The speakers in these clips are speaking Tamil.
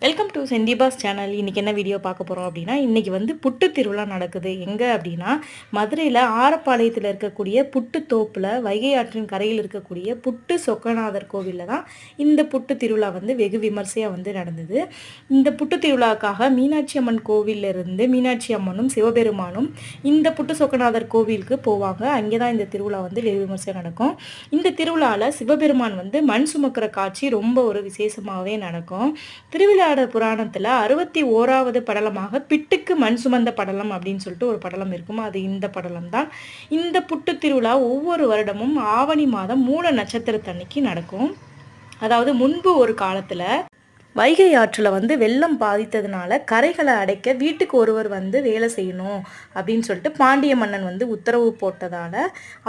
Welcome to செந்திபாஸ் channel. இன்றைக்கி என்ன வீடியோ பார்க்க போகிறோம் அப்படின்னா, இன்றைக்கி வந்து புட்டு திருவிழா நடக்குது. எங்கே அப்படின்னா, மதுரையில் ஆரப்பாளையத்தில் இருக்கக்கூடிய புட்டு தோப்பில் வைகை ஆற்றின் கரையில் இருக்கக்கூடிய புட்டு சொக்கநாதர் கோவிலில் தான் இந்த புட்டு திருவிழா வந்து வெகு விமர்சையாக வந்து நடந்தது. இந்த புட்டு திருவிழாவுக்காக மீனாட்சி அம்மன் கோவிலிருந்து மீனாட்சி அம்மனும் சிவபெருமானும் இந்த புட்டு சொக்கநாதர் கோவிலுக்கு போவாங்க. அங்கே தான் இந்த திருவிழா வந்து வெகு விமர்சையாக நடக்கும். இந்த திருவிழாவில் சிவபெருமான் வந்து மண் சுமக்கிற காட்சி ரொம்ப ஒரு விசேஷமாகவே நடக்கும். திருவிழா புராணத்துல 61வது படலமாக பிட்டுக்கு மண் சுமந்த படலம் அப்படின்னு சொல்லிட்டு ஒரு படலம் இருக்கும். அது இந்த படலம் தான். இந்த புட்டு திருவிழா ஒவ்வொரு வருடமும் ஆவணி மாதம் மூல நட்சத்திரத்தன்னைக்கு நடக்கும். அதாவது முன்பு ஒரு காலத்துல வைகை ஆற்றில் வந்து வெள்ளம் பாதித்ததுனால கரைகளை அடைக்க வீட்டுக்கு ஒருவர் வந்து வேலை செய்யணும் அப்படின்னு சொல்லிட்டு பாண்டிய மன்னன் வந்து உத்தரவு போட்டதால்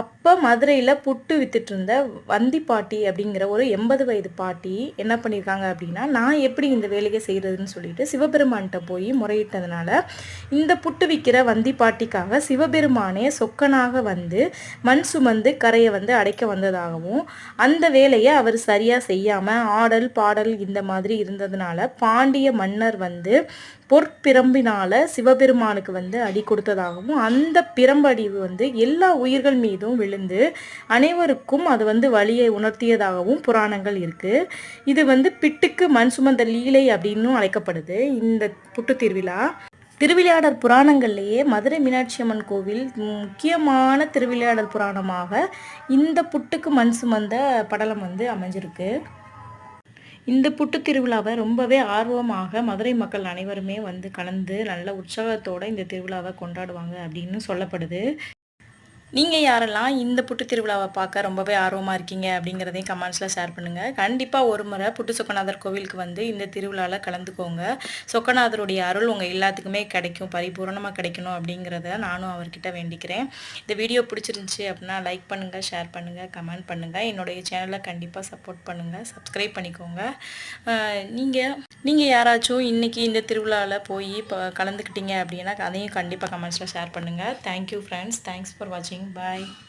அப்போ மதுரையில் புட்டு வித்துட்டு இருந்த வந்தி பாட்டி அப்படிங்கிற ஒரு 80 வயது பாட்டி என்ன பண்ணியிருக்காங்க அப்படின்னா, நான் எப்படி இந்த வேலையை செய்கிறதுன்னு சொல்லிட்டு சிவபெருமான்கிட்ட போய் முறையிட்டதுனால இந்த புட்டு விற்கிற வந்தி பாட்டிக்காக சிவபெருமானே சொக்கனாக வந்து மண் சுமந்து கரையை வந்து அடைக்க வந்ததாகவும், அந்த வேலையை அவர் சரியாக செய்யாமல் ஆடல் பாடல் இந்த மாதிரி இருந்ததுனால பாண்டிய மன்னர் வந்து பொற்பிரம்பினால சிவபெருமானுக்கு வந்து அடி கொடுத்ததாகவும், அந்த பிரம்படிவு வந்து எல்லா உயிர்கள் மீதும் விழுந்து அனைவருக்கும் அது வந்து வலியை உணர்த்தியதாகவும் புராணங்கள் இருக்கு. இது வந்து பிட்டுக்கு மண் சுமந்த லீலை அப்படின்னும் அழைக்கப்படுது இந்த புட்டு திருவிழா. திருவிளையாடல் புராணங்கள்லேயே மதுரை மீனாட்சி அம்மன் கோவில் முக்கியமான திருவிளையாடல் புராணமாக இந்த புட்டுக்கு மண் சுமந்த படலம் வந்து அமைஞ்சிருக்கு. இந்த புட்டு திருவிழாவை ரொம்பவே ஆர்வமாக மதுரை மக்கள் அனைவருமே வந்து கலந்து நல்ல உற்சாகத்தோடு இந்த திருவிழாவை கொண்டாடுவாங்க அப்படின்னு சொல்லப்படுது. நீங்கள் யாரெல்லாம் இந்த புட்டு திருவிழாவை பார்க்க ரொம்பவே ஆர்வமாக இருக்கீங்க அப்படிங்கிறதையும் கமெண்ட்ஸில் ஷேர் பண்ணுங்கள். கண்டிப்பாக ஒரு முறை புட்டு சொக்கநாதர் கோவிலுக்கு வந்து இந்த திருவிழாவில் கலந்துக்கோங்க. சொக்கநாதருடைய அருள் உங்கள் எல்லாத்துக்குமே கிடைக்கும், பரிபூரணமாக கிடைக்கணும் அப்படிங்கிறத நானும் அவர்கிட்ட வேண்டிக்கிறேன். இந்த வீடியோ பிடிச்சிருந்துச்சி அப்படின்னா லைக் பண்ணுங்கள், ஷேர் பண்ணுங்கள், கமெண்ட் பண்ணுங்கள். என்னுடைய சேனலை கண்டிப்பாக சப்போர்ட் பண்ணுங்கள், சப்ஸ்கிரைப் பண்ணிக்கோங்க. நீங்கள் யாராச்சும் இன்றைக்கி இந்த திருவிழாவில் போய் இப்போ கலந்துக்கிட்டீங்க அப்படின்னா அதையும் கண்டிப்பாக கமெண்ட்ஸில் ஷேர் பண்ணுங்கள். Thank you friends. தேங்க்ஸ் ஃபார் வாட்சிங். Bye.